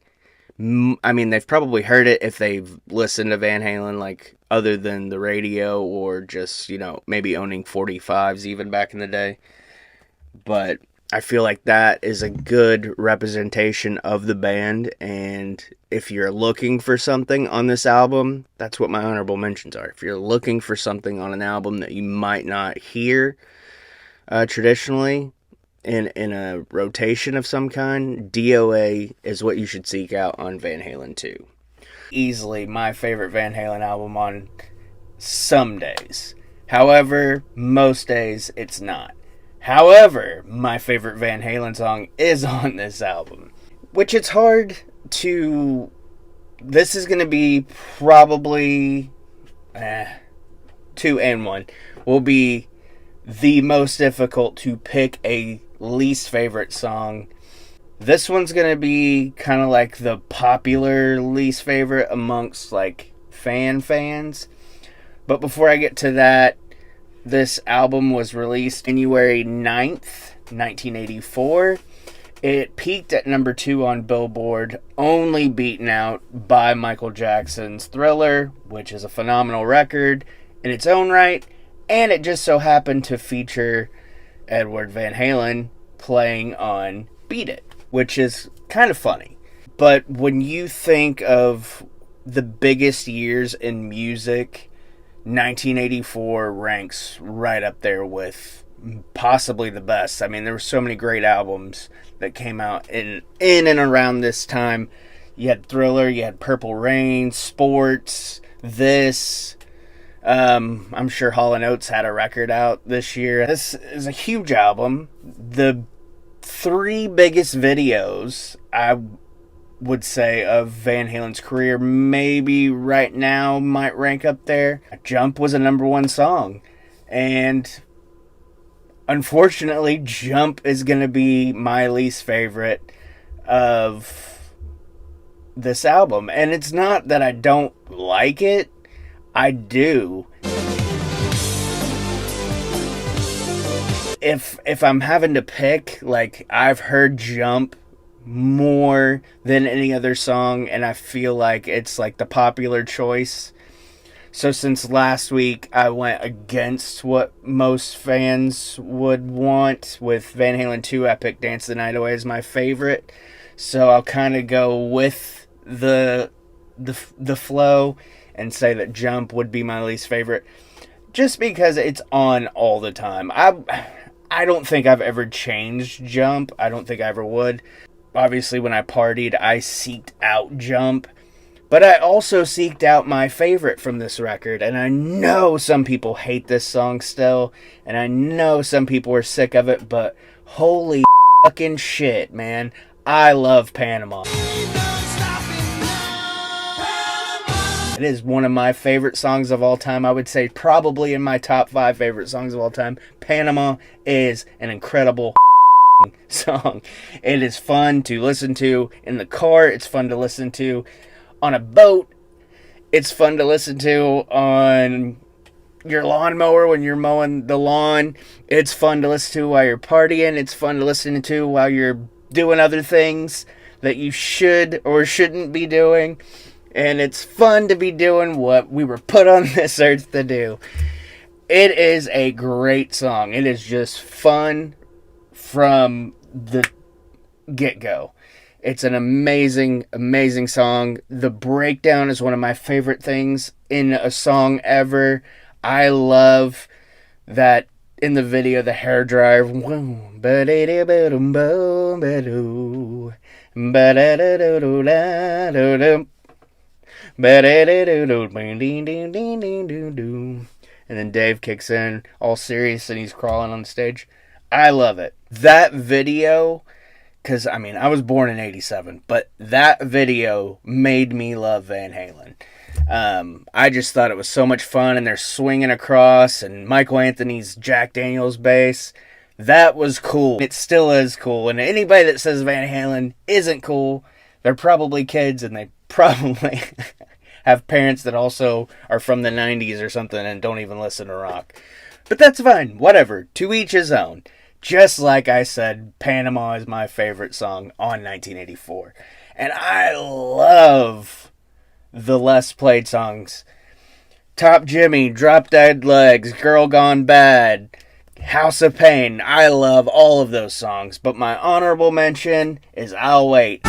I mean, they've probably heard it if they've listened to Van Halen, like, other than the radio or just, maybe owning 45s even back in the day. But I feel like that is a good representation of the band, and if you're looking for something on this album, that's what my honorable mentions are. If you're looking for something on an album that you might not hear traditionally in a rotation of some kind, DOA is what you should seek out on Van Halen 2. Easily my favorite Van Halen album on some days. However, most days it's not. However, my favorite Van Halen song is on this album, which it's hard to... This is going to be probably... 2 and 1 will be the most difficult to pick a least favorite song. This one's going to be kind of like the popular least favorite amongst like fans. But before I get to that, this album was released January 9th, 1984. It peaked at number 2 on Billboard, only beaten out by Michael Jackson's Thriller, which is a phenomenal record in its own right, and it just so happened to feature Edward Van Halen playing on Beat It, which is kind of funny. But when you think of the biggest years in music, 1984 ranks right up there with possibly the best. I mean, there were so many great albums that came out in and around this time. You had Thriller, you had Purple Rain, Sports, this. I'm sure Hall & Oates had a record out this year. This is a huge album. The 3 biggest videos, I would say, of Van Halen's career, maybe right now might rank up there. Jump was a number 1 song. And unfortunately, Jump is going to be my least favorite of this album. And it's not that I don't like it. I do. If I'm having to pick, like, I've heard Jump more than any other song, and I feel like it's like the popular choice. So since last week I went against what most fans would want with Van Halen 2, I picked Dance the Night Away as my favorite. So I'll kind of go with the flow and say that Jump would be my least favorite, just because it's on all the time. I don't think I've ever changed Jump. I don't think I ever would. Obviously, when I partied, I seeked out Jump. But I also seeked out my favorite from this record. And I know some people hate this song still. And I know some people are sick of it. But holy fucking shit, man. I love Panama. It is one of my favorite songs of all time. I would say probably in my top 5 favorite songs of all time. Panama is an incredible song. It is fun to listen to in the car. It's fun to listen to on a boat. It's fun to listen to on your lawnmower when you're mowing the lawn. It's fun to listen to while you're partying. It's fun to listen to while you're doing other things that you should or shouldn't be doing. And it's fun to be doing what we were put on this earth to do. It is a great song. It is just fun from the get-go. It's an amazing, amazing song. The breakdown is one of my favorite things in a song ever. I love that in the video, the hair dryer. And then Dave kicks in, all serious, and he's crawling on the stage. I love it. That video, because, I mean, I was born in 87, but that video made me love Van Halen. I just thought it was so much fun, and they're swinging across, and Michael Anthony's Jack Daniels bass. That was cool. It still is cool, and anybody that says Van Halen isn't cool, they're probably kids, and they probably have parents that also are from the 90s or something and don't even listen to rock. But that's fine. Whatever. To each his own. Just like I said, Panama is my favorite song on 1984. And I love the less played songs. Top Jimmy, Drop Dead Legs, Girl Gone Bad, House of Pain. I love all of those songs. But my honorable mention is I'll Wait.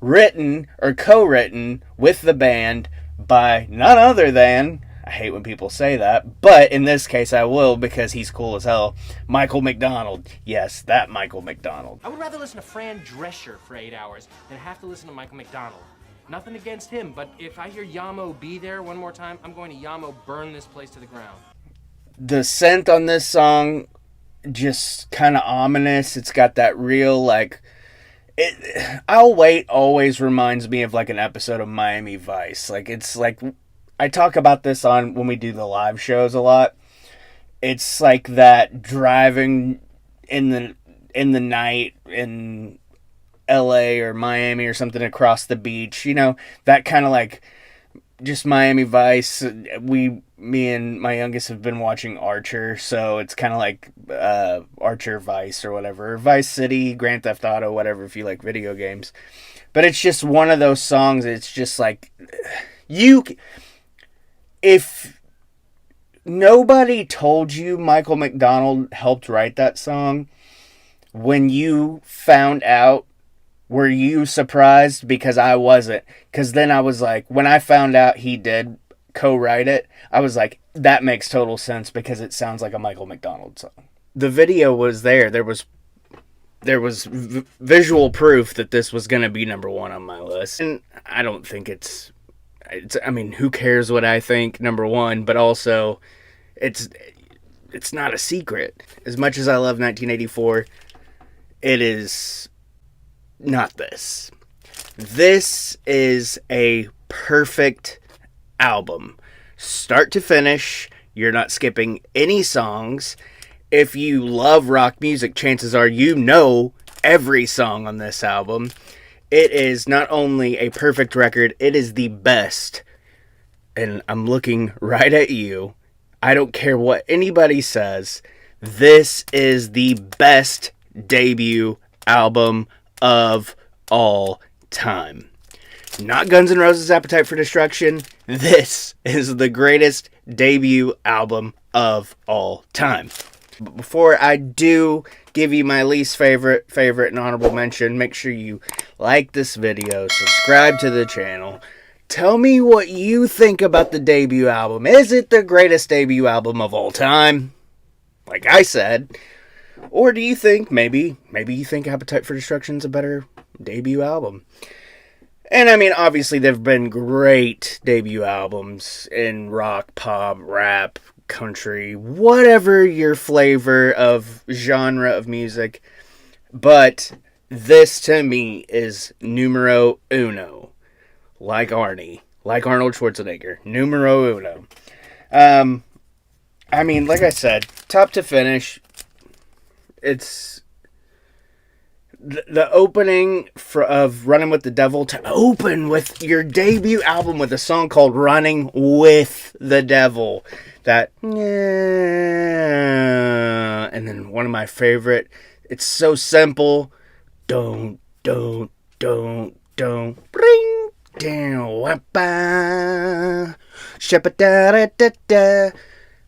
Written or co-written with the band by none other than, I hate when people say that, but in this case I will because he's cool as hell, Michael McDonald. Yes, that Michael McDonald. I would rather listen to Fran Drescher for 8 hours than have to listen to Michael McDonald. Nothing against him, but if I hear Yamo Be There one more time, I'm going to Yamo burn this place to the ground. The synth on this song, just kind of ominous. It's got that real, like, I'll Wait always reminds me of like an episode of Miami Vice. Like, it's like, I talk about this on when we do the live shows a lot. It's like that driving in the night in LA or Miami or something across the beach, you know, that kind of like just Miami Vice. Me and my youngest have been watching Archer, so it's kind of like Archer Vice or whatever. Vice City, Grand Theft Auto, whatever, if you like video games. But it's just one of those songs. It's just like, if nobody told you Michael McDonald helped write that song, when you found out, were you surprised? Because I wasn't. Because then I was like, when I found out he did co-write it, I was like, that makes total sense because it sounds like a Michael McDonald song. The video was there. There was visual proof that this was going to be number one on my list. And I don't think it's, I mean, who cares what I think, number one, but also it's not a secret. As much as I love 1984, it is not this. This is a perfect album. Start to finish. You're not skipping any songs. If you love rock music, chances are you know every song on this album. It is not only a perfect record, it is the best. And I'm looking right at you. I don't care what anybody says. This is the best debut album of all time. Not Guns N' Roses' Appetite for Destruction. This is the greatest debut album of all time. But before I do give you my least favorite and honorable mention, make sure you like this video, subscribe to the channel. Tell me what you think about the debut album. Is it the greatest debut album of all time? Like I said. Or do you think maybe you think Appetite for Destruction's a better debut album? And I mean, obviously there have been great debut albums in rock, pop, rap, country, whatever your flavor of genre of music. But this to me is numero uno. Like Arnie. Like Arnold Schwarzenegger. Numero uno. I mean, like I said, top to finish, it's the opening of Running with the Devil, to open with your debut album with a song called Running with the Devil. That, and then one of my favorite, it's so simple. Don't, bring down, wapa, da.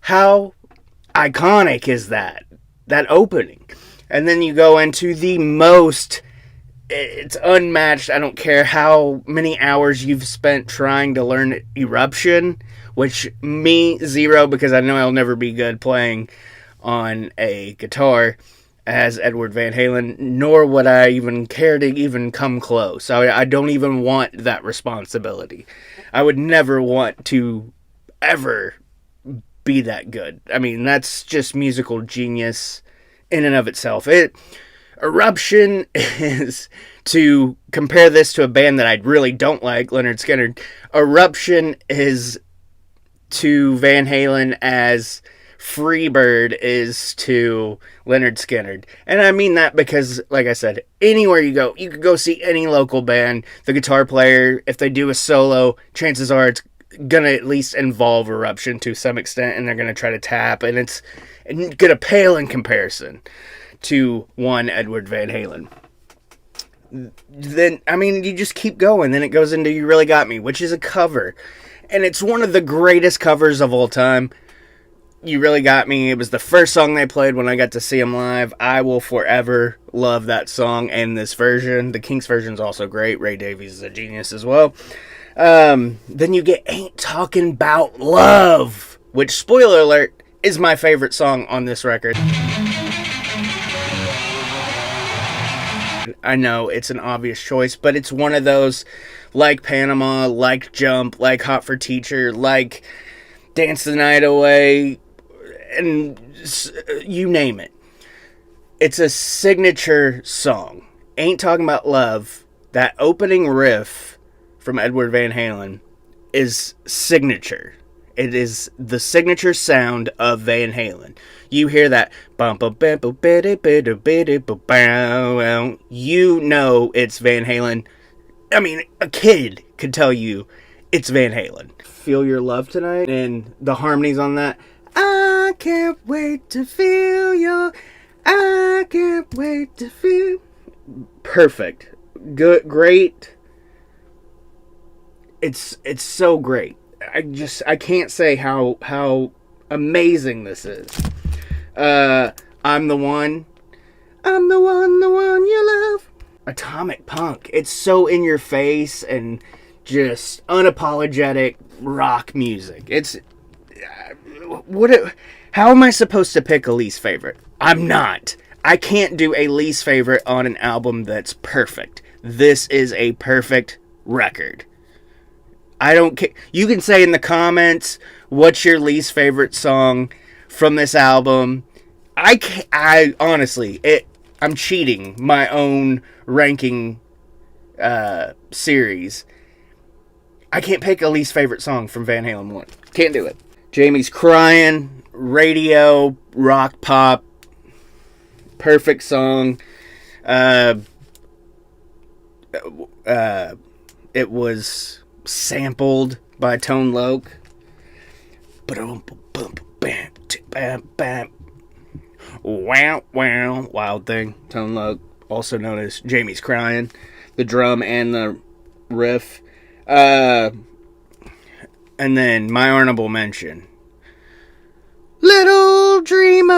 How iconic is that opening? And then you go into the most, it's unmatched. I don't care how many hours you've spent trying to learn Eruption, which me, zero, because I know I'll never be good playing on a guitar as Edward Van Halen, nor would I even care to even come close. I don't even want that responsibility. I would never want to ever be that good. I mean, that's just musical genius in and of itself. Eruption is, to compare this to a band that I really don't like, Lynyrd Skynyrd, Eruption is to Van Halen as Freebird is to Lynyrd Skynyrd. And I mean that because, like I said, anywhere you go, you could go see any local band, the guitar player, if they do a solo, chances are it's gonna at least involve Eruption to some extent, and they're gonna try to tap, and it's gonna pale in comparison to one Edward Van Halen. Then, I mean, you just keep going. Then it goes into You Really Got Me, which is a cover, and it's one of the greatest covers of all time. You Really Got Me, it was the first song they played when I got to see them live. I will forever love that song and this version. The Kinks version is also great. Ray Davies is a genius as well. Then you get Ain't Talking 'Bout Love, which, spoiler alert, is my favorite song on this record. I know it's an obvious choice, but it's one of those, like Panama, like Jump, like Hot for Teacher, like Dance the Night Away, and you name it. It's a signature song. Ain't Talking About Love, that opening riff from Edward Van Halen, is signature. It is the signature sound of Van Halen. You hear that, you know it's Van Halen. I mean, a kid could tell you it's Van Halen. Feel Your Love Tonight, and the harmonies on that. I can't wait to feel your, I can't wait to feel. Perfect. Good, great. It's so great. I can't say how amazing this is. I'm the one you love. Atomic Punk. It's so in your face and just unapologetic rock music. It's how am I supposed to pick a least favorite? I'm not. I can't do a least favorite on an album that's perfect. This is a perfect record. I don't care. You can say in the comments what's your least favorite song from this album. I honestly, I'm cheating my own ranking series. I can't pick a least favorite song from Van Halen 1. Can't do it. Jamie's Crying, radio, rock pop, perfect song. It was sampled by Tone Loc. Wow, wow, Wild Thing. Tone Loc, also known as Jamie's Crying. The drum and the riff. And then my honorable mention, Little Dreamer.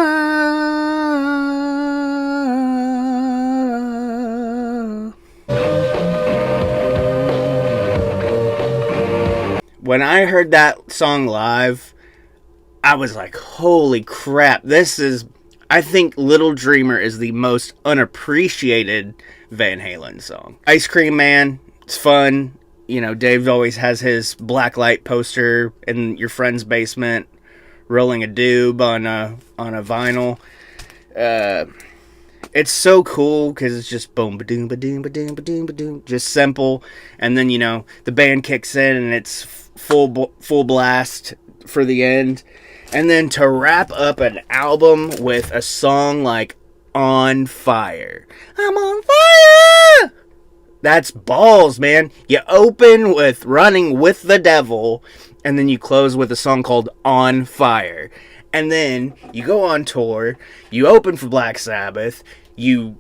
When I heard that song live, I was like, holy crap, I think Little Dreamer is the most unappreciated Van Halen song. Ice Cream Man, it's fun. You know, Dave always has his blacklight poster in your friend's basement, rolling a doob on a vinyl. It's so cool because it's just boom, ba-doom, ba-doom, ba-doom, ba-doom, ba-doom, just simple. And then, you know, the band kicks in and it's full blast for the end. And then to wrap up an album with a song like On Fire. I'm on fire! That's balls, man. You open with Running with the Devil, and then you close with a song called On Fire. And then you go on tour, you open for Black Sabbath, you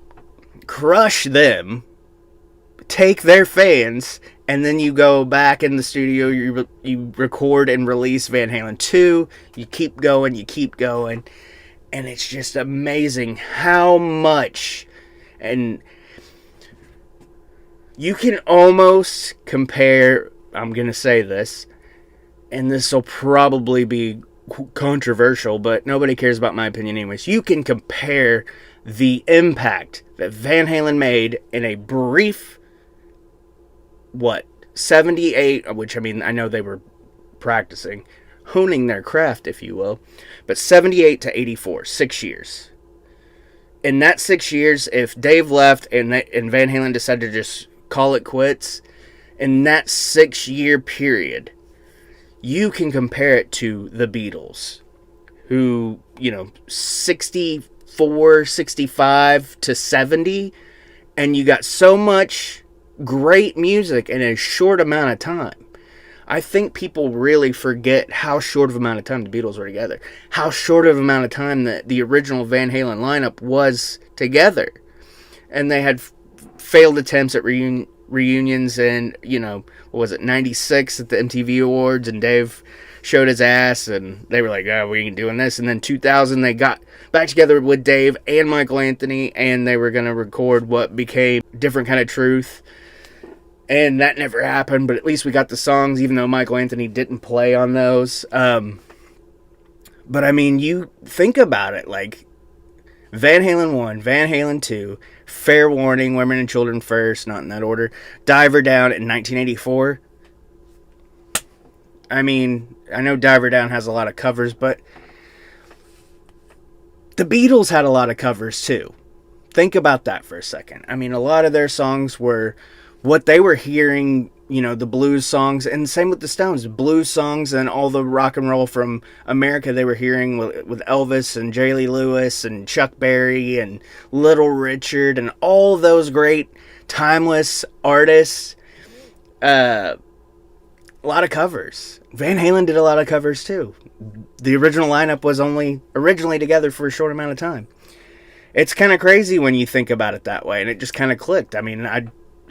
crush them, take their fans, and then you go back in the studio, you record and release Van Halen 2, you keep going, and it's just amazing how much, and you can almost compare, I'm going to say this, and this will probably be controversial, but nobody cares about my opinion anyways. You can compare the impact that Van Halen made in a brief, 78, which I mean, I know they were practicing, honing their craft, if you will, but 78 to 84, 6 years. In that 6 years, if Dave left and Van Halen decided to just call it quits, in that 6 year period, you can compare it to the Beatles, who, 64, 65 to 70, and you got so much great music in a short amount of time. I think people really forget how short of amount of time the Beatles were together, how short of amount of time that the original Van Halen lineup was together, and they had failed attempts at reunions, and what was it, 96 at the MTV Awards, and Dave showed his ass, and they were like, oh, we ain't doing this. And then 2000, they got back together with Dave and Michael Anthony, and they were going to record what became Different Kind of Truth, and that never happened, but at least we got the songs, even though Michael Anthony didn't play on those. But I mean, you think about it, like Van Halen 1, Van Halen 2, Fair Warning, Women and Children First, not in that order, Diver Down in 1984. I mean, I know Diver Down has a lot of covers, but the Beatles had a lot of covers too. Think about that for a second. I mean, a lot of their songs were what they were hearing, the blues songs, and same with the Stones, blues songs and all the rock and roll from America they were hearing with Elvis and Jerry Lee Lewis and Chuck Berry and Little Richard and all those great timeless artists. a lot of covers. Van Halen did a lot of covers too. The original lineup was only originally together for a short amount of time. It's kind of crazy when you think about it that way, and it just kind of clicked. I mean,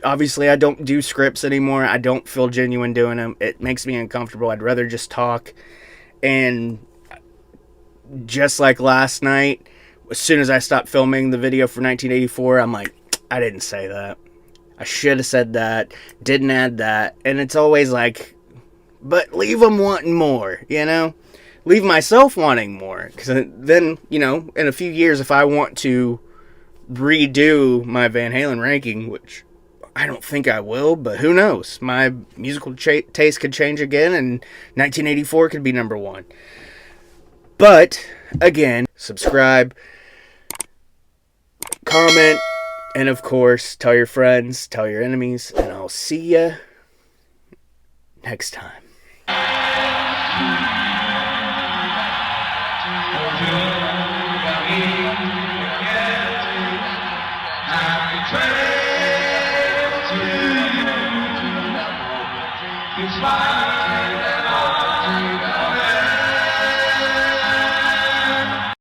obviously I don't do scripts anymore. I don't feel genuine doing them. It makes me uncomfortable. I'd rather just talk. And just like last night, as soon as I stopped filming the video for 1984, I'm like, I didn't say that. I should have said that. Didn't add that. And it's always like, but leave them wanting more, you know? Leave myself wanting more. Because then, you know, in a few years, if I want to redo my Van Halen ranking, which I don't think I will, but who knows? My musical taste could change again, and 1984 could be number one. But, again, subscribe, comment, and of course, tell your friends, tell your enemies, and I'll see ya next time. It's fine.